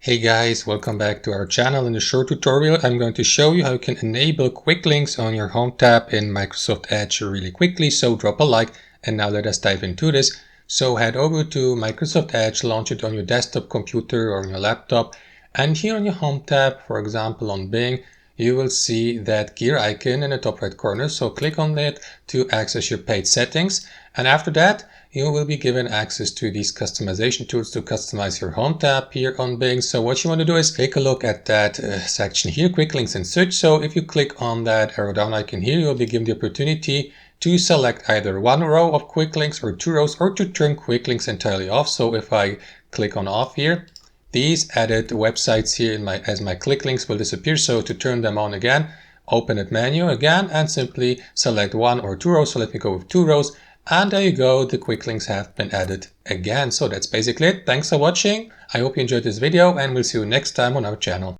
Hey guys, welcome back to our channel. In this short tutorial, I'm going to show you how you can enable quick links on your home tab in Microsoft Edge really quickly. So drop a like and now let us dive into this. So head over to Microsoft Edge, launch it on your desktop computer or on your laptop. And here on your home tab, for example on Bing, you will see that gear icon in the top right corner. So click on it to access your page settings. And after that, you will be given access to these customization tools to customize your home tab here on Bing. So what you want to do is take a look at that section here, quick links and such. So if you click on that arrow down icon here, you'll be given the opportunity to select either one row of quick links or two rows, or to turn quick links entirely off. So if I click on off here, these added websites here as my click links will disappear. So to turn them on again, open that menu again and simply select one or two rows. So let me go with two rows. And there you go, the quick links have been added again. So that's basically it. Thanks for watching. I hope you enjoyed this video and we'll see you next time on our channel.